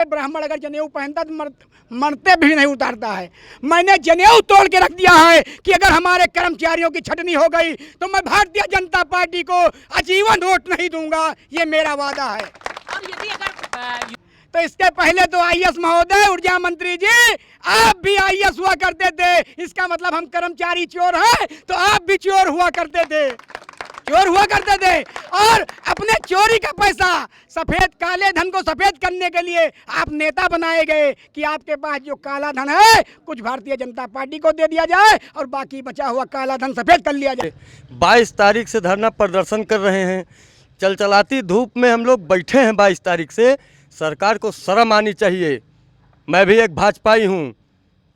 ब्राह्मण अगर जनेऊ पहनता तो मरते भी नहीं उतारता है। मैंने जनेऊ तोड़ के रख दिया है कि अगर हमारे कर्मचारियों की छटनी हो गई तो मैं भारतीय जनता पार्टी को आजीवन वोट नहीं दूंगा, ये मेरा वादा है। और यदि अगर तो इसके पहले तो आईएएस महोदय, ऊर्जा मंत्री जी, आप भी आईएएस हुआ करते थे। इसका मतलब हम कर्मचारी चोर हैं तो आप भी चोर हुआ करते थे, चोर हुआ करते थे। और अपने चोरी का पैसा, सफेद काले धन को सफेद करने के लिए आप नेता बनाए गए कि आपके पास जो काला धन है कुछ भारतीय जनता पार्टी को दे दिया जाए और बाकी बचा हुआ काला धन सफेद कर लिया जाए। 22 तारीख से धरना प्रदर्शन कर रहे हैं। चलचलाती धूप में हम लोग बैठे हैं 22 तारीख से। सरकार को शर्म आनी चाहिए। मैं भी एक भाजपाई हूँ।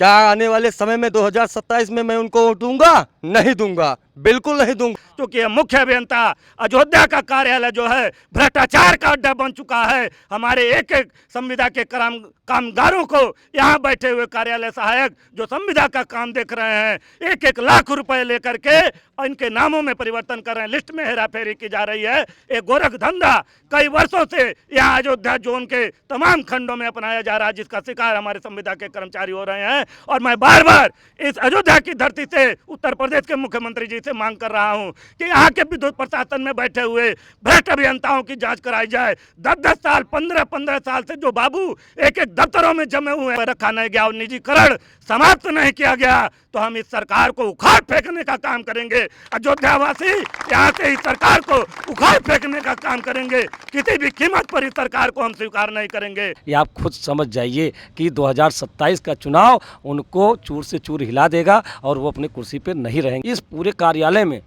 क्या आने वाले समय में 2027 में मैं उनको वोट दूंगा? नहीं दूंगा, बिल्कुल नहीं दूंगा। क्योंकि मुख्य अभियंता अयोध्या का कार्यालय जो है भ्रष्टाचार का अड्डा बन चुका है। हमारे एक एक संविदा के कामगारों को यहाँ बैठे हुए कार्यालय सहायक जो संविदा का काम देख रहे हैं, 1-1 लाख रुपए लेकर के इनके नामों में परिवर्तन कर रहे हैं। लिस्ट में हेराफेरी की जा रही है। एक गोरख धंधा कई वर्षों से यहाँ अयोध्या जोन के तमाम खंडों में अपनाया जा रहा है, जिसका शिकार हमारे संविदा के कर्मचारी हो रहे हैं। और मैं बार बार इस अयोध्या की धरती से उत्तर प्रदेश के मुख्यमंत्री जी से मांग कर रहा हूं कि यहाँ के विद्युत प्रशासन में बैठे हुए भ्रष्ट अभियंताओं की जांच कराई जाए। 10-10 साल 15-15 साल से जो बाबू एक दफ्तरों में जमे हुए हैं, रखा नहीं गया और निजीकरण समाप्त नहीं किया गया, तो हम इस सरकार को उखाड़ फेंकने का काम करेंगे। अयोध्या वासी यहाँ से इस सरकार को उखाड़ फेंकने का काम करेंगे। किसी भी कीमत पर इस सरकार को हम स्वीकार नहीं करेंगे। ये आप खुद समझ जाइए कि 2027 का चुनाव उनको चूर से चूर हिला देगा और वो अपने कुर्सी पर नहीं रहेंगे। इस पूरे कार्यालय में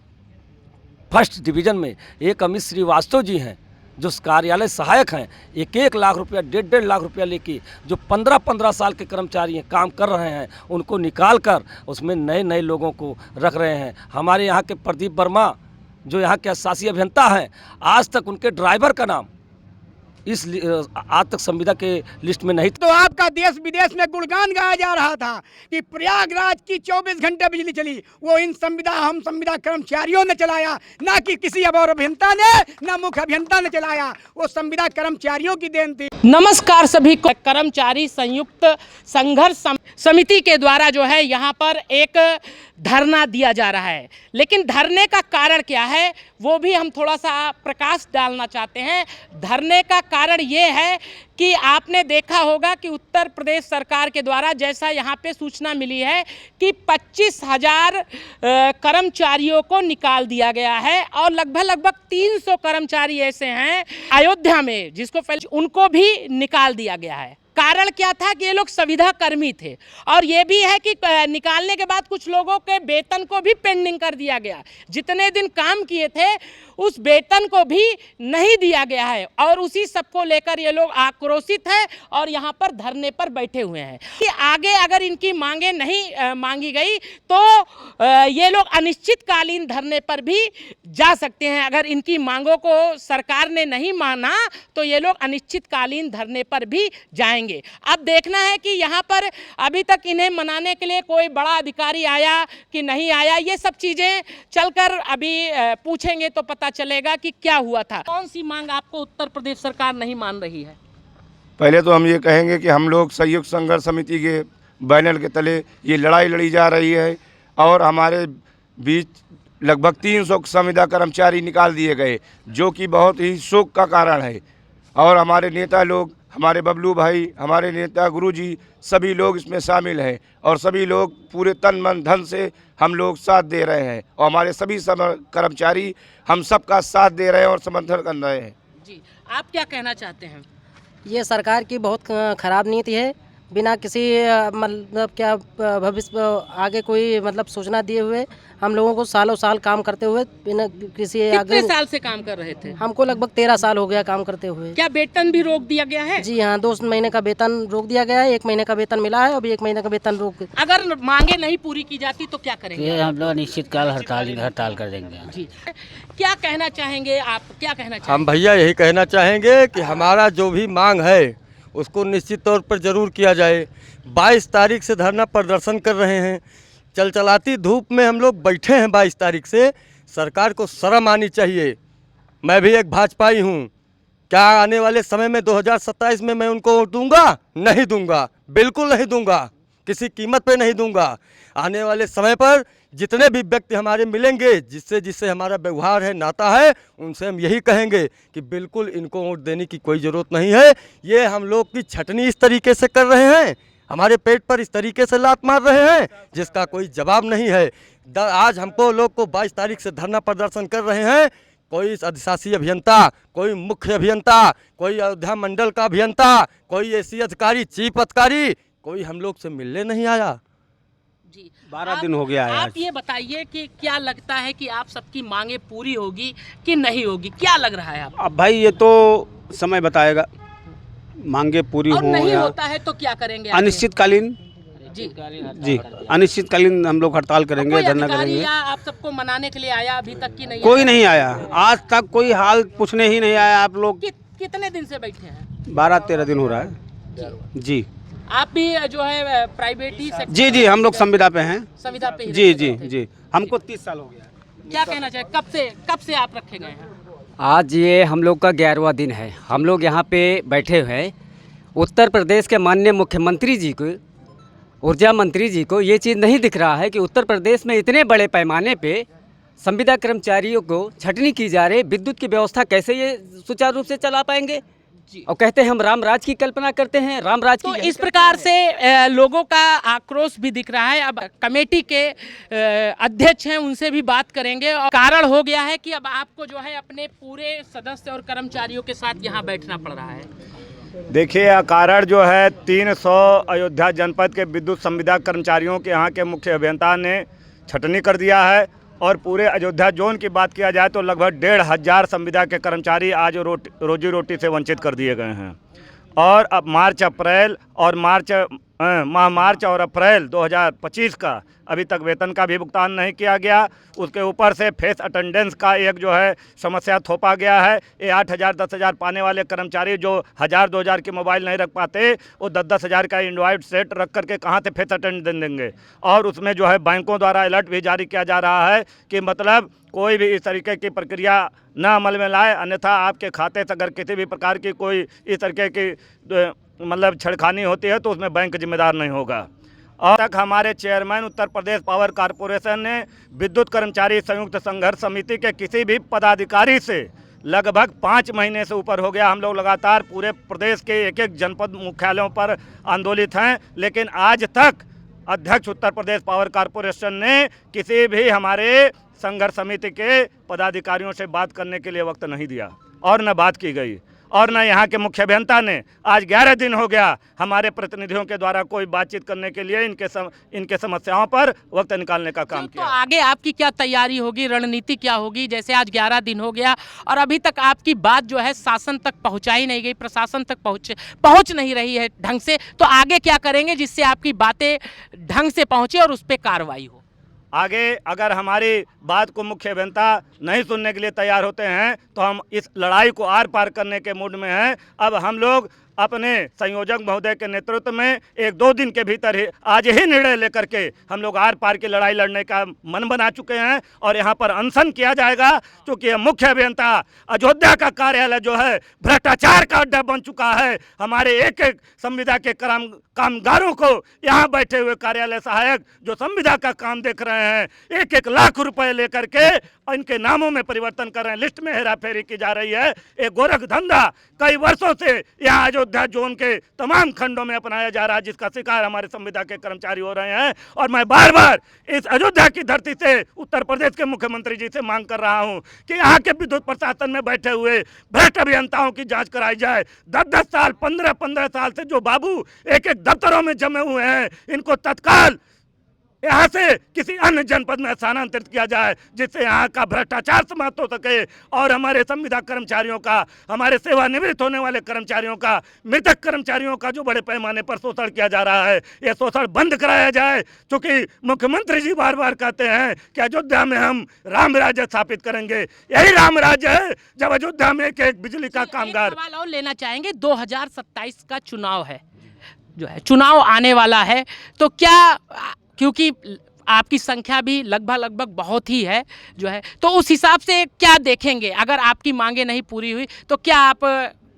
फर्स्ट डिवीज़न में एक अमित श्रीवास्तव जी हैं जो कार्यालय सहायक हैं। 1-1 लाख रुपया, 1.5 लाख रुपया लेके जो 15-15 साल के कर्मचारी हैं, काम कर रहे हैं, उनको निकाल कर उसमें नए नए लोगों को रख रहे हैं। हमारे यहाँ के प्रदीप वर्मा जो यहाँ के शासी अभियंता हैं, आज तक उनके ड्राइवर का नाम आज तक संविदा के लिस्ट में नहीं। तो आपका देश विदेश में गुणगान गाया जा रहा था कि प्रयागराज की 24 घंटे बिजली चली, वो इन हम संविदा कर्मचारियों ने चलाया, ना कि किसी और अभियंता ने, ना मुख्य अभियंता ने चलाया। वो संविदा कर्मचारियों की देन थी। नमस्कार सभी को। कर्मचारी संयुक्त संघर्ष समिति के द्वारा जो है यहाँ पर एक धरना दिया जा रहा है, लेकिन धरने का कारण क्या है वो भी हम थोड़ा सा प्रकाश डालना चाहते हैं। धरने का कारण ये है कि आपने देखा होगा कि उत्तर प्रदेश सरकार के द्वारा जैसा यहाँ पे सूचना मिली है कि 25,000 कर्मचारियों को निकाल दिया गया है और लगभग 300 कर्मचारी ऐसे हैं अयोध्या में जिसको उनको भी निकाल दिया गया है। कारण क्या था कि ये लोग संविदा कर्मी थे और ये भी है कि निकालने के बाद कुछ लोगों के वेतन को भी पेंडिंग कर दिया गया। जितने दिन काम किए थे उस वेतन को भी नहीं दिया गया है और उसी सबको लेकर ये लोग आक्रोशित हैं और यहाँ पर धरने पर बैठे हुए हैं कि आगे अगर इनकी मांगे नहीं मांगी गई तो ये लोग अनिश्चितकालीन धरने पर भी जा सकते हैं। अगर इनकी मांगों को सरकार ने नहीं माना तो ये लोग अनिश्चितकालीन धरने पर भी जाएंगे। अब देखना है कि यहाँ पर अभी तक इन्हें मनाने के लिए कोई बड़ा अधिकारी आया कि नहीं आया, ये सब चीज़ें चलकर अभी पूछेंगे तो पता चलेगा कि क्या हुआ था। कौन सी मांग आपको उत्तर प्रदेश सरकार नहीं मान रही है? पहले तो हम ये कहेंगे कि हम लोग संयुक्त संघर्ष समिति के बैनर के तले ये लड़ाई लड़ी जा रही है और हमारे बीच लगभग 300 संविदा कर्मचारी निकाल दिए गए, जो कि बहुत ही शोक का कारण है। और हमारे नेता लोग, हमारे बबलू भाई, हमारे नेता गुरुजी, सभी लोग इसमें शामिल हैं और सभी लोग पूरे तन मन धन से हम लोग साथ दे रहे हैं और हमारे सभी कर्मचारी हम सबका साथ दे रहे हैं और समर्थन कर रहे हैं। जी, आप क्या कहना चाहते हैं? ये सरकार की बहुत खराब नीति है, बिना किसी मतलब क्या भविष्य आगे कोई मतलब सूचना दिए हुए हम लोगों को सालों साल काम करते हुए बिना किसी कितने साल से काम कर रहे थे? हमको लगभग 13 साल हो गया काम करते हुए। क्या वेतन भी रोक दिया गया है? जी हाँ, 2 महीने का वेतन रोक दिया गया है। 1 महीने का वेतन मिला है, अभी 1 महीने का वेतन रोक। अगर मांगे नहीं पूरी की जाती तो क्या करेंगे? हम लोग अनिश्चितकाल हड़ताल कर देंगे। जी, क्या कहना चाहेंगे आप? क्या कहना चाहेंगे? हम भैया यही कहना चाहेंगे कि हमारा जो भी मांग है उसको निश्चित तौर पर ज़रूर किया जाए। 22 तारीख से धरना प्रदर्शन कर रहे हैं। चलचलाती धूप में हम लोग बैठे हैं 22 तारीख से। सरकार को शर्म आनी चाहिए। मैं भी एक भाजपाई हूँ। क्या आने वाले समय में 2027 में मैं उनको वोट दूंगा? नहीं दूंगा, बिल्कुल नहीं दूंगा, किसी कीमत पे नहीं दूंगा। आने वाले समय पर जितने भी व्यक्ति हमारे मिलेंगे, जिससे हमारा व्यवहार है, नाता है, उनसे हम यही कहेंगे कि बिल्कुल इनको वोट देने की कोई ज़रूरत नहीं है। ये हम लोग की छटनी इस तरीके से कर रहे हैं, हमारे पेट पर इस तरीके से लात मार रहे हैं जिसका कोई जवाब नहीं है। आज हमको लोग को 22 तारीख से धरना प्रदर्शन कर रहे हैं, कोई अधिशासी अभियंता, कोई मुख्य अभियंता, कोई अयोध्या मंडल का अभियंता, कोई एसी अधिकारी, चीफ अधिकारी, कोई हम लोग से मिलने नहीं आया। जी 12 दिन हो गया है। आप ये बताइए कि क्या लगता है कि आप सबकी मांगे पूरी होगी कि नहीं होगी, क्या लग रहा है आप? अब भाई ये तो समय बताएगा, मांगे पूरी और हो नहीं या होता है तो क्या करेंगे? अनिश्चितकालीन जी अनिश्चितकालीन हम लोग हड़ताल करेंगे, कोई धरना अधिकारी करेंगे। या आप सबको मनाने के लिए आया अभी तक की नहीं? कोई नहीं आया, आज तक कोई हाल पूछने ही नहीं आया। आप लोग कितने दिन से बैठे हैं? 12-13 दिन हो रहा है जी। आप भी जो है प्राइवेट ही सेक्टर? जी हम लोग संविदा पे हैं। संविदा पे ही जी रहते थे। जी हमको 30 साल हो गया। क्या कहना चाहिए, कब से आप रखे गए हैं? आज ये हम लोग का 11वां दिन है। हम लोग यहाँ पे बैठे हुए हैं। उत्तर प्रदेश के माननीय मुख्यमंत्री जी को, ऊर्जा मंत्री जी को ये चीज़ नहीं दिख रहा है कि उत्तर प्रदेश में इतने बड़े पैमाने पे संविदा कर्मचारियों को छटनी की जा रही, विद्युत की व्यवस्था कैसे ये सुचारू रूप से चला पाएंगे? और कहते हैं हम राम राज की कल्पना करते हैं, राम राज की। तो इस प्रकार से लोगों का आक्रोश भी दिख रहा है। अब कमेटी के अध्यक्ष हैं, उनसे भी बात करेंगे। और कारण हो गया है कि अब आपको जो है अपने पूरे सदस्य और कर्मचारियों के साथ यहाँ बैठना पड़ रहा है। देखिए, कारण जो है 300 अयोध्या जनपद के विद्युत संविदा कर्मचारियों के यहाँ के मुख्य अभियंता ने छटनी कर दिया है। और पूरे अयोध्या जोन की बात किया जाए तो लगभग 1500 संविदा के कर्मचारी आज रोजी रोटी से वंचित कर दिए गए हैं। और अब मार्च और अप्रैल 2025 का अभी तक वेतन का भी भुगतान नहीं किया गया। उसके ऊपर से फेस अटेंडेंस का एक जो है समस्या थोपा गया है। ये 8,000 10,000 पाने वाले कर्मचारी जो 1,000-2,000 के मोबाइल नहीं रख पाते, वो 10,000 का एंड्रॉयड सेट रख करके कहाँ से फेस अटेंडेंस देंगे। और उसमें जो है बैंकों द्वारा अलर्ट भी जारी किया जा रहा है कि मतलब कोई भी इस तरीके की प्रक्रिया न अमल में लाए, अन्यथा आपके खाते से अगर किसी भी प्रकार की कोई इस तरीके की मतलब छेड़खानी होती है तो उसमें बैंक जिम्मेदार नहीं होगा। और तक हमारे chairman Uttar Pradesh power corporation ने विद्युत कर्मचारी संयुक्त संघर्ष समिति के किसी भी पदाधिकारी से लगभग 5 महीने से ऊपर हो गया, हम लोग लगातार पूरे प्रदेश के एक जनपद मुख्यालयों पर आंदोलित हैं, लेकिन आज तक अध्यक्ष उत्तर प्रदेश पावर कॉरपोरेशन ने किसी भी हमारे संघर्ष समिति के पदाधिकारियों से बात करने के लिए वक्त नहीं दिया और न बात की गई। और न यहाँ के मुख्य अभियंता ने आज 11 दिन हो गया हमारे प्रतिनिधियों के द्वारा कोई बातचीत करने के लिए इनके समस्याओं पर वक्त निकालने का काम किया। तो आगे आपकी क्या तैयारी होगी, रणनीति क्या होगी? जैसे आज 11 दिन हो गया और अभी तक आपकी बात जो है शासन तक पहुँचाई नहीं गई, प्रशासन तक पहुँच नहीं रही है ढंग से, तो आगे क्या करेंगे जिससे आपकी बातें ढंग से पहुँचे और उस पर कार्रवाई हो? आगे अगर हमारी बात को मुख्य अभियंता नहीं सुनने के लिए तैयार होते हैं तो हम इस लड़ाई को आर पार करने के मूड में हैं। अब हम लोग अपने संयोजक महोदय के नेतृत्व में 1-2 दिन के भीतर ही आज ही निर्णय लेकर के हम लोग आर पार की लड़ाई लड़ने का मन बना चुके हैं। और यहाँ पर अनशन किया जाएगा क्योंकि मुख्य अभियंता अयोध्या का कार्यालय जो है भ्रष्टाचार का अड्डा बन चुका है। हमारे एक संविदा के कामगारों को यहाँ बैठे हुए कार्यालय सहायक जो संविदा का काम देख रहे हैं 1-1 लाख रुपए लेकर के इनके नामों में परिवर्तन कर रहे हैं, लिस्ट में हेराफेरी की जा रही है। एक गोरख धंधा कई वर्षों से यहाँ अयोध्या जोन के तमाम खंडों में अपनाया जा रहा है, जिसका शिकार हमारे संविदा के कर्मचारी हो रहे हैं। और मैं बार बार इस अयोध्या की धरती से उत्तर प्रदेश के मुख्यमंत्री जी से मांग कर रहा हूँ कि यहाँ के विद्युत प्रशासन में बैठे हुए भ्रष्ट अभियंताओं की जाँच कराई जाए। 10-10 साल 15-15 साल से जो बाबू एक दफ्तरों में जमे हुए हैं, इनको तत्काल यहाँ से किसी अन्य जनपद में स्थानांतरित किया जाए, जिससे यहाँ का भ्रष्टाचार समाप्त हो सके और हमारे संविदा कर्मचारियों का, हमारे सेवानिवृत्त होने वाले कर्मचारियों का, मृतक कर्मचारियों का जो बड़े पैमाने पर शोषण किया जा रहा है, यह शोषण बंद कराया जाए। क्योंकि मुख्यमंत्री जी बार बार कहते हैं कि अयोध्या में हम राम राज्य स्थापित करेंगे। यही राम राज्य है जब अयोध्या में एक बिजली का कामगार। सवाल और लेना चाहेंगे, 2027 का चुनाव है, जो है चुनाव आने वाला है, तो क्या, क्योंकि आपकी संख्या भी लगभग बहुत ही है जो है, तो उस हिसाब से क्या देखेंगे? अगर आपकी मांगे नहीं पूरी हुई तो क्या आप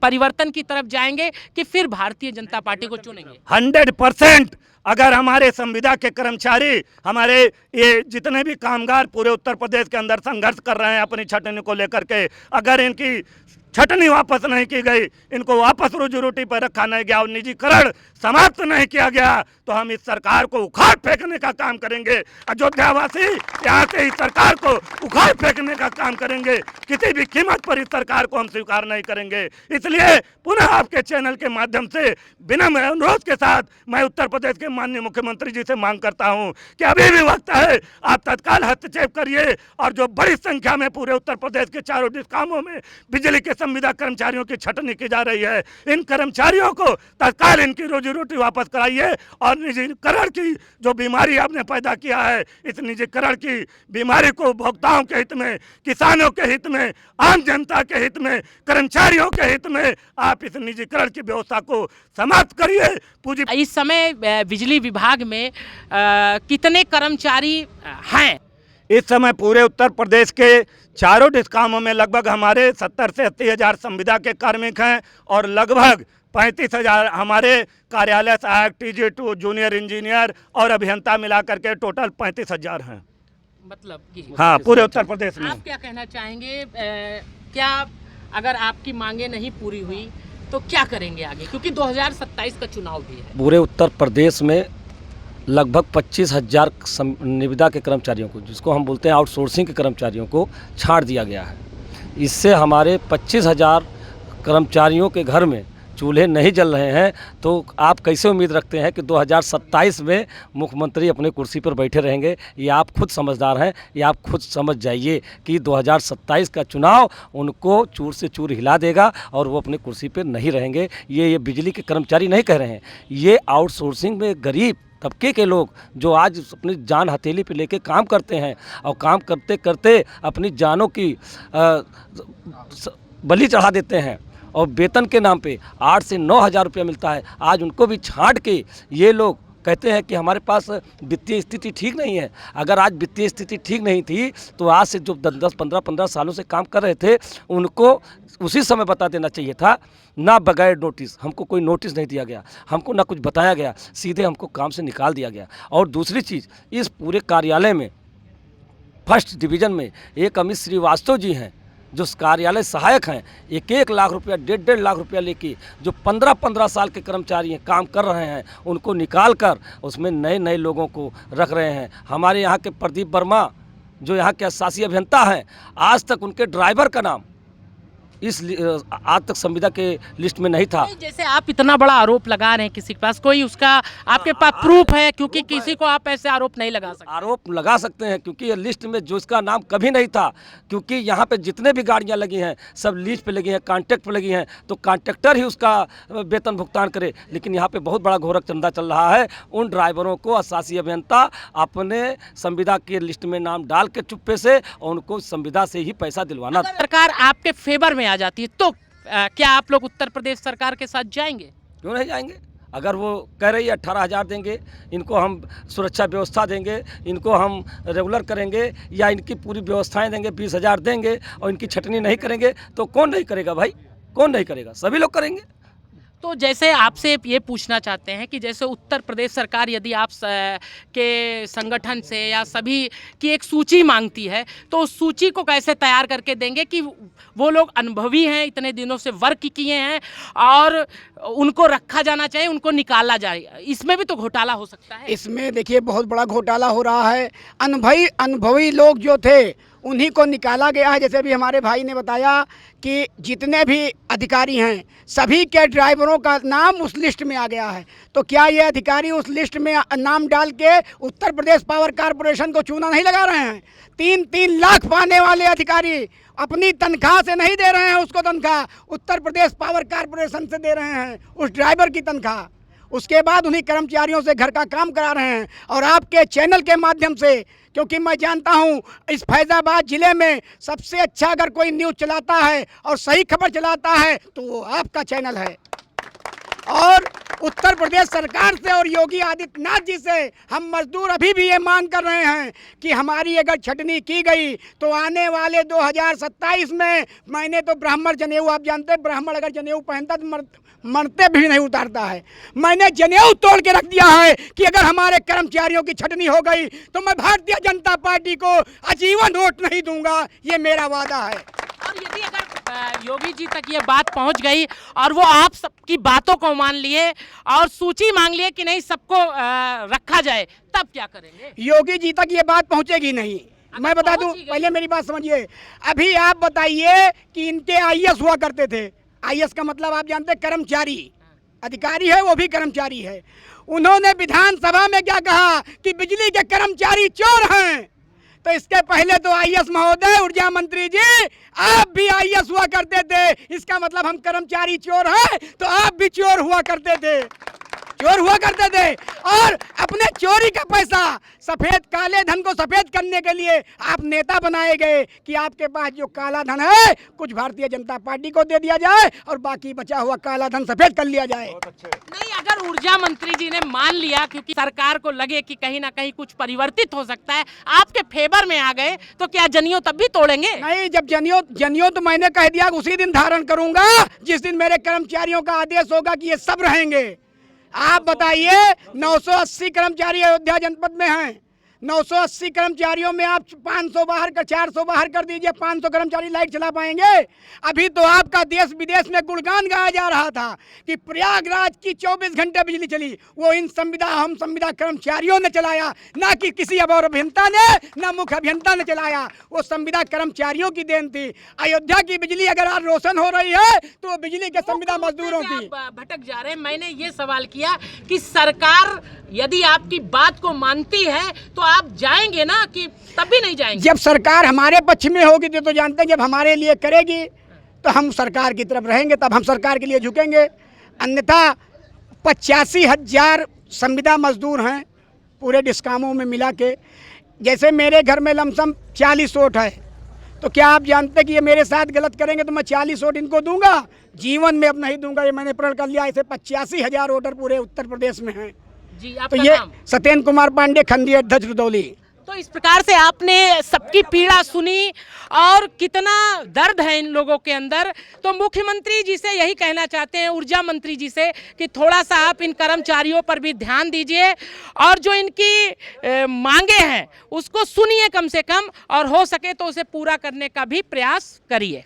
परिवर्तन की तरफ जाएंगे कि फिर भारतीय जनता पार्टी को चुनेंगे? 100% अगर हमारे संविदा के कर्मचारी, हमारे ये जितने भी कामगार पूरे उत्तर प्रदेश के अंदर संघर्ष कर रहे हैं अपनी छटनी को लेकर के, अगर इनकी छटनी वापस नहीं की गई, इनको वापस रोजी रोटी पर रखा नहीं गया और निजीकरण समाप्त नहीं किया गया, तो हम इस सरकार को उखाड़ फेंकने का काम करेंगे। अयोध्यावासी यहाँ से इस सरकार को उखाड़ फेंकने का काम करेंगे। किसी भी कीमत पर इस सरकार को हम स्वीकार नहीं करेंगे। इसलिए पुनः आपके चैनल के माध्यम से विनम्र अनुरोध के साथ मैं उत्तर प्रदेश के माननीय मुख्यमंत्री जी से मांग करता हूँ कि अभी भी वक्त है, आप तत्काल हस्तक्षेप करिए और जो बड़ी संख्या में पूरे उत्तर प्रदेश के चारों डिस्कामों में बिजली के संविदा कर्मचारियों की छटनी की जा रही है, इन कर्मचारियों को तत्काल इनकी रोजी रोटी वापस कराइए और निजीकरण की जो बीमारी आपने पैदा किया है, इस निजीकरण की बीमारी को उपभोक्ताओं के हित में, किसानों के हित में, आम जनता के हित में, कर्मचारियों के हित में आप इस निजीकरण की व्यवस्था को समाप्त करिए। पूजी इस समय बिजली विभाग में कितने कर्मचारी हैं? इस समय पूरे उत्तर प्रदेश के चारों डिस्कामों में लगभग हमारे 70 से 80 हज़ार संविदा के कार्मिक हैं और लगभग 35,000 हमारे कार्यालय सहायक, TG2, जूनियर इंजीनियर और अभियंता मिला करके टोटल 35,000 हैं। मतलब कि हाँ, पूरे उत्तर प्रदेश में। आप क्या कहना चाहेंगे? क्या अगर आपकी मांगे नहीं पूरी हुई तो क्या करेंगे आगे, क्योंकि 2027 का चुनाव भी है? पूरे उत्तर प्रदेश में लगभग 25,000 निविदा के कर्मचारियों को, जिसको हम बोलते हैं आउटसोर्सिंग के कर्मचारियों को, छांट दिया गया है। इससे हमारे 25,000 कर्मचारियों के घर में चूल्हे नहीं जल रहे हैं, तो आप कैसे उम्मीद रखते हैं कि 2027 में मुख्यमंत्री अपने कुर्सी पर बैठे रहेंगे? ये आप खुद समझदार हैं, ये आप खुद समझ जाइए कि 2027 का चुनाव उनको चूर से चूर हिला देगा और वो अपने कुर्सी पर नहीं रहेंगे। ये बिजली के कर्मचारी नहीं कह रहे हैं, ये आउटसोर्सिंग में गरीब तबके के लोग जो आज अपनी जान हथेली पे लेके काम करते हैं और काम करते करते अपनी जानों की बलि चढ़ा देते हैं और वेतन के नाम पे 8 से 9 हज़ार रुपया मिलता है, आज उनको भी छांट के ये लोग कहते हैं कि हमारे पास वित्तीय स्थिति ठीक नहीं है। अगर आज वित्तीय स्थिति ठीक नहीं थी तो आज से जो 10-15 सालों से काम कर रहे थे उनको उसी समय बता देना चाहिए था, ना बगैर नोटिस। हमको कोई नोटिस नहीं दिया गया, हमको ना कुछ बताया गया, सीधे हमको काम से निकाल दिया गया। और दूसरी चीज़, इस पूरे कार्यालय में फर्स्ट डिवीज़न में एक अमित श्रीवास्तव जी हैं जो कार्यालय सहायक हैं, 1-1 लाख रुपया, 1.5 लाख रुपया लेके जो 15-15 साल के कर्मचारी हैं, काम कर रहे हैं, उनको निकाल कर उसमें नए लोगों को रख रहे हैं। हमारे यहाँ के प्रदीप वर्मा जो यहाँ के शासी अभियंता हैं, आज तक उनके ड्राइवर का नाम आज तक संविदा के लिस्ट में नहीं था। जैसे आप इतना बड़ा आरोप लगा रहे हैं, किसी के पास कोई उसका आपके पास प्रूफ है? क्योंकि किसी को आप ऐसे आरोप नहीं लगा सकते। आरोप लगा सकते हैं क्योंकि ये लिस्ट में जो इसका नाम कभी नहीं था, क्योंकि यहाँ पे जितने भी गाड़ियाँ लगी हैं सब लीज पे लगी हैं, कॉन्ट्रैक्ट पे लगी हैं, तो कॉन्ट्रैक्टर ही उसका वेतन भुगतान करे। लेकिन यहाँ पे बहुत बड़ा घोरक चंदा चल रहा है। उन ड्राइवरों को शासी अभियंता अपने संविदा के लिस्ट में नाम डाल के चुप्पे से और उनको संविदा से ही पैसा दिलवाना। सरकार आपके फेवर में आ जाती है तो क्या आप लोग उत्तर प्रदेश सरकार के साथ जाएंगे? क्यों नहीं जाएंगे? अगर वो कह रही है 18,000 देंगे, इनको हम सुरक्षा व्यवस्था देंगे, इनको हम रेगुलर करेंगे, या इनकी पूरी व्यवस्थाएं देंगे, 20,000 देंगे और इनकी छटनी नहीं करेंगे, तो कौन नहीं करेगा भाई? कौन नहीं करेगा? सभी लोग करेंगे। तो जैसे आपसे ये पूछना चाहते हैं कि जैसे उत्तर प्रदेश सरकार यदि आप के संगठन से या सभी की एक सूची मांगती है तो उस सूची को कैसे तैयार करके देंगे कि वो लोग अनुभवी हैं, इतने दिनों से वर्क किए हैं और उनको रखा जाना चाहिए, उनको निकाला जाए? इसमें भी तो घोटाला हो सकता है। इसमें देखिए बहुत बड़ा घोटाला हो रहा है। अनुभवी लोग जो थे उन्हीं को निकाला गया है। जैसे अभी हमारे भाई ने बताया कि जितने भी अधिकारी हैं सभी के ड्राइवरों का नाम उस लिस्ट में आ गया है। तो क्या ये अधिकारी उस लिस्ट में नाम डाल के उत्तर प्रदेश पावर कॉरपोरेशन को चूना नहीं लगा रहे हैं? 3-3 लाख पाने वाले अधिकारी अपनी तनख्वाह से नहीं दे रहे हैं, उसको तनख्वाह उत्तर प्रदेश पावर कॉरपोरेशन से दे रहे हैं, उस ड्राइवर की तनख्वाह। उसके बाद उन्हीं कर्मचारियों से घर का काम करा रहे हैं। और आपके चैनल के माध्यम से, क्योंकि मैं जानता हूं इस फैज़ाबाद ज़िले में सबसे अच्छा अगर कोई न्यूज़ चलाता है और सही खबर चलाता है तो वो आपका चैनल है। और उत्तर प्रदेश सरकार से और योगी आदित्यनाथ जी से हम मजदूर अभी भी ये मांग कर रहे हैं कि हमारी अगर छटनी की गई तो आने वाले 2027 में, मैंने तो ब्राह्मण जनेऊ, आप जानते हैं ब्राह्मण अगर जनेऊ पहनता तो मरते भी नहीं उतारता है, मैंने जनेऊ तोड़ के रख दिया है कि अगर हमारे कर्मचारियों की छटनी हो गई तो मैं भारतीय जनता पार्टी को आजीवन वोट नहीं दूंगा, ये मेरा वादा है। और यदि अगर योगी जी तक ये बात पहुंच गई और वो आप सबकी बातों को मान लिए और सूची मांग लिए कि नहीं सबको रखा जाए, तब क्या करेंगे? योगी जी तक ये बात पहुंचेगी नहीं। मैं बता दूं, पहले मेरी बात समझिए। अभी आप बताइए कि इनके आईएएस हुआ करते थे, आईएएस का मतलब आप जानते हैं कर्मचारी, अधिकारी है वो भी कर्मचारी है। उन्होंने विधानसभा में क्या कहा कि बिजली के कर्मचारी चोर हैं। तो इसके पहले तो आईएएस महोदय, ऊर्जा मंत्री जी, आप भी आईएएस हुआ करते थे, इसका मतलब हम कर्मचारी चोर हैं तो आप भी चोर हुआ करते थे, चोर हुआ करते थे। और अपने चोरी का पैसा, सफेद काले धन को सफेद करने के लिए आप नेता बनाए गए कि आपके पास जो काला धन है कुछ भारतीय जनता पार्टी को दे दिया जाए और बाकी बचा हुआ काला धन सफेद कर लिया जाए। नहीं, अगर ऊर्जा मंत्री जी ने मान लिया क्योंकि सरकार को लगे कि कहीं ना कहीं कुछ परिवर्तित हो सकता है, आपके फेवर में आ गए, तो क्या जनियो तब भी तोड़ेंगे? नहीं, जब जनियो तो मैंने कह दिया उसी दिन धारण करूंगा जिस दिन मेरे कर्मचारियों का आदेश होगा कि ये सब रहेंगे। आप बताइए 980 कर्मचारी अयोध्या जनपद में हैं, 980 कर्मचारियों में आप 500 बाहर कर 400 बाहर कर दीजिए, 500 कर्मचारी लाइट चला पाएंगे? अभी तो आपका देश विदेश में गुणगान गाया जा रहा था कि प्रयागराज की 24 घंटे बिजली चली, वो इन हम संविदा कर्मचारियों ने चलाया, ना कि किसी और अभियंता ने, ना मुख्य अभियंता ने चलाया, वो संविदा कर्मचारियों की देन थी। अयोध्या की बिजली अगर आज रोशन हो रही है तो बिजली के संविदा मजदूरों की। भटक जा रहे हैं। मैंने ये सवाल किया कि सरकार यदि आपकी बात को मानती है तो आप जाएंगे ना, कि तब भी नहीं जाएंगे? जब सरकार हमारे पक्ष में होगी तो जानते हैं, जब हमारे लिए करेगी तो हम सरकार की तरफ रहेंगे, तब हम सरकार के लिए झुकेंगे। अन्यथा 85,000 संविदा मजदूर हैं पूरे डिस्कामों में मिला के। जैसे मेरे घर में लमसम 40 वोट है, तो क्या आप जानते हैं कि ये मेरे साथ गलत करेंगे तो मैं 40 वोट इनको दूंगा? जीवन में अब नहीं दूंगा, ये मैंने प्रण कर लिया। ऐसे 85,000 वोटर पूरे उत्तर प्रदेश में हैं। जी, तो ये सत्येंद्र कुमार पांडे, खंडी अध्यक्ष रुदौली। तो इस प्रकार से आपने सबकी पीड़ा सुनी और कितना दर्द है इन लोगों के अंदर। तो मुख्यमंत्री जी से यही कहना चाहते हैं, ऊर्जा मंत्री जी से, कि थोड़ा सा आप इन कर्मचारियों पर भी ध्यान दीजिए और जो इनकी मांगे हैं उसको सुनिए कम से कम, और हो सके तो उसे पूरा करने का भी प्रयास करिए।